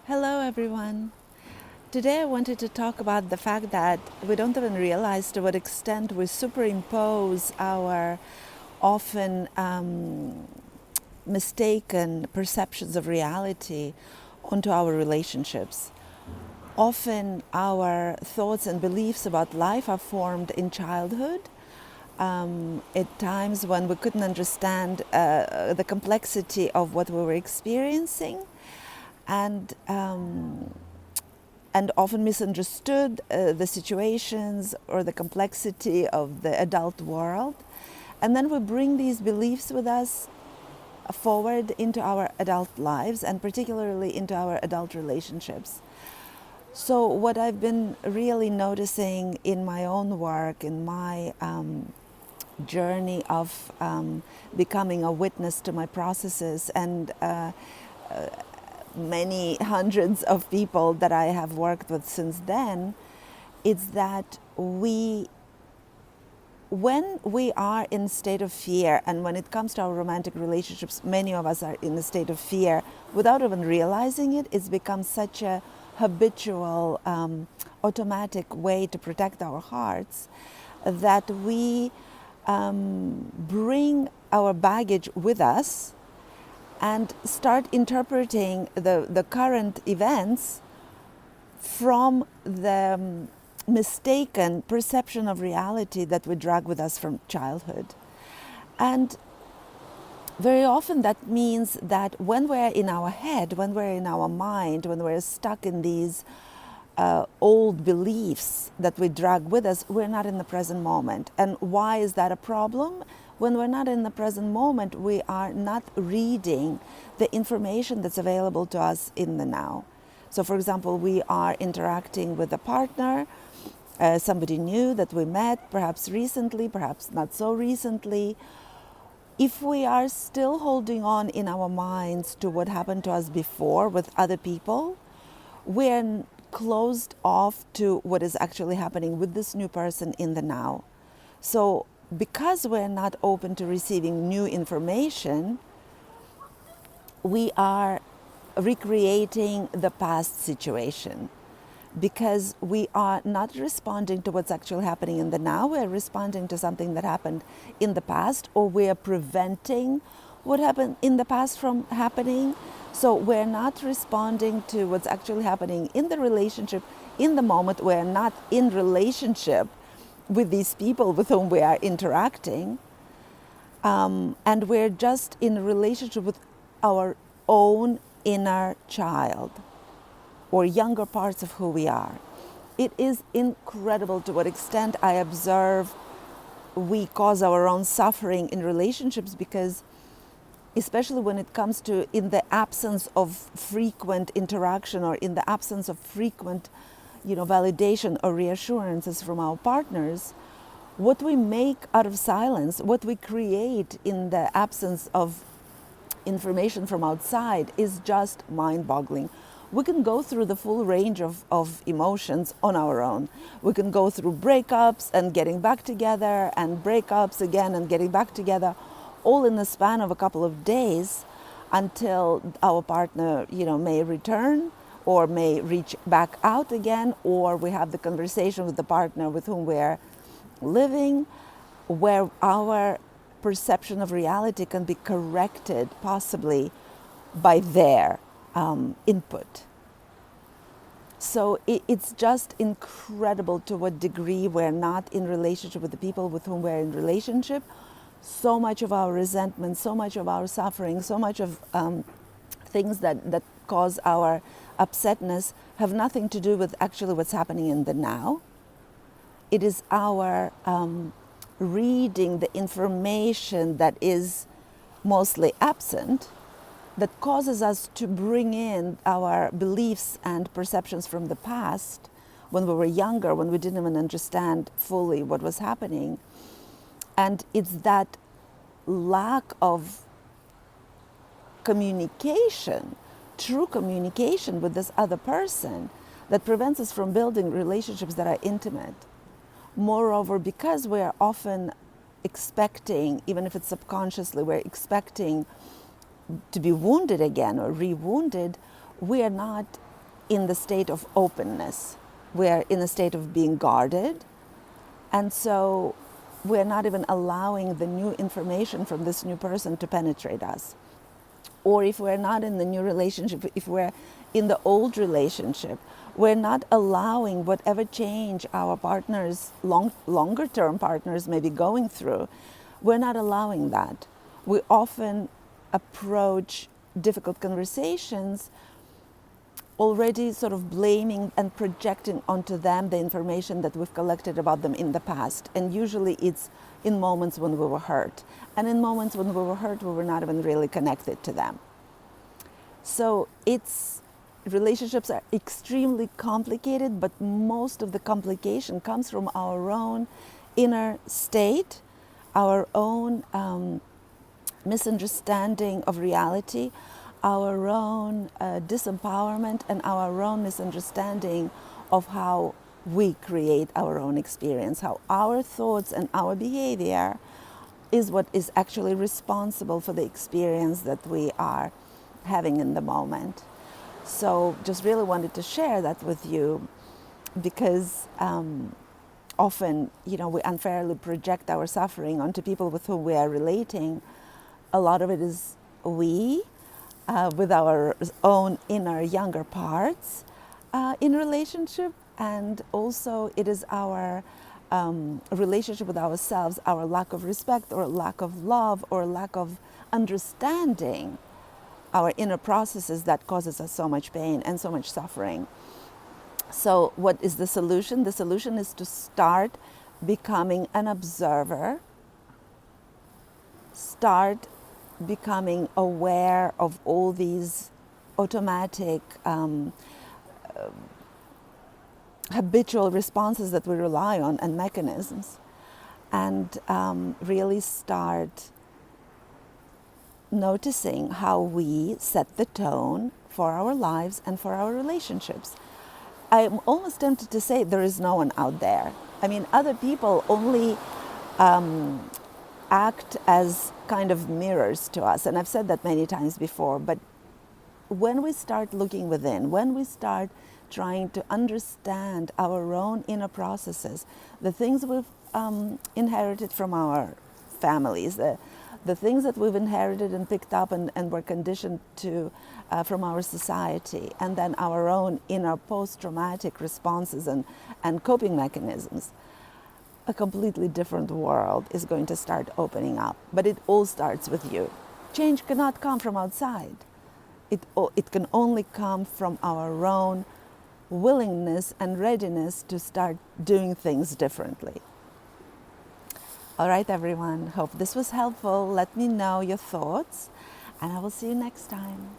Hello, everyone. Today I wanted to talk about the fact that we don't even realize to what extent we superimpose our often mistaken perceptions of reality onto our relationships. Often our thoughts and beliefs about life are formed in childhood. At times when we couldn't understand the complexity of what we were experiencing, and often misunderstood the situations or the complexity of the adult world. And then we bring these beliefs with us forward into our adult lives and particularly into our adult relationships. So what I've been really noticing in my own work, in my journey of becoming a witness to my processes and many hundreds of people that I have worked with since then, is that when we are in a state of fear, and when it comes to our romantic relationships, many of us are in a state of fear without even realizing it. It's become such a habitual, automatic way to protect our hearts that we bring our baggage with us and start interpreting the current events from the mistaken perception of reality that we drag with us from childhood. And very often that means that when we're in our head, when we're in our mind, when we're stuck in these old beliefs that we drag with us, we're not in the present moment. And why is that a problem? When we're not in the present moment, we are not reading the information that's available to us in the now. So, for example, we are interacting with a partner, somebody new that we met, perhaps recently, perhaps not so recently. If we are still holding on in our minds to what happened to us before with other people, we're closed off to what is actually happening with this new person in the now. So because we're not open to receiving new information, we are recreating the past situation. Because we are not responding to what's actually happening in the now, we're responding to something that happened in the past, or we're preventing what happened in the past from happening. So we're not responding to what's actually happening in the relationship in the moment. We're not in relationship with these people with whom we are interacting. And we're just in a relationship with our own inner child or younger parts of who we are. It is incredible to what extent I observe we cause our own suffering in relationships, because especially when it comes to in the absence of frequent interaction or in the absence of frequent validation or reassurances from our partners, what we make out of silence, what we create in the absence of information from outside is just mind-boggling. We can go through the full range of emotions on our own. We can go through breakups and getting back together and breakups again and getting back together, all in the span of a couple of days, until our partner, may return or may reach back out again, or we have the conversation with the partner with whom we're living, where our perception of reality can be corrected possibly by their input. So it's just incredible to what degree we're not in relationship with the people with whom we're in relationship. So much of our resentment, so much of our suffering, so much of things that cause our upsetness have nothing to do with actually what's happening in the now. It is our reading the information that is mostly absent that causes us to bring in our beliefs and perceptions from the past when we were younger, when we didn't even understand fully what was happening. And it's that lack of communication, true communication with this other person, that prevents us from building relationships that are intimate. Moreover, because we're often expecting, even if it's subconsciously, we're expecting to be wounded again or re-wounded, we are not in the state of openness. We're in a state of being guarded. And so we're not even allowing the new information from this new person to penetrate us. Or if we're not in the new relationship, if we're in the old relationship, we're not allowing whatever change our partners, longer term partners may be going through, we're not allowing that. We often approach difficult conversations already sort of blaming and projecting onto them the information that we've collected about them in the past. And usually it's in moments when we were hurt. And in moments when we were hurt, we were not even really connected to them. So relationships are extremely complicated, but most of the complication comes from our own inner state, our own misunderstanding of reality, our own disempowerment, and our own misunderstanding of how we create our own experience, how our thoughts and our behavior is what is actually responsible for the experience that we are having in the moment. So just really wanted to share that with you, because often, we unfairly project our suffering onto people with whom we are relating. A lot of it is we, with our own inner younger parts in relationship, and also it is our relationship with ourselves, our lack of respect or lack of love or lack of understanding our inner processes that causes us so much pain and so much suffering. So what is the solution? The solution is to start becoming an observer, start becoming aware of all these automatic habitual responses that we rely on and mechanisms, and really start noticing how we set the tone for our lives and for our relationships. I'm almost tempted to say there is no one out there. I mean, other people only act as kind of mirrors to us, and I've said that many times before, but when we start looking within, when we start trying to understand our own inner processes, the things we've inherited from our families, the things that we've inherited and picked up and were conditioned to from our society, and then our own inner post-traumatic responses and coping mechanisms, a completely different world is going to start opening up. But it all starts with you. Change cannot come from outside. It can only come from our own willingness and readiness to start doing things differently. All right, everyone. Hope this was helpful. Let me know your thoughts, and I will see you next time.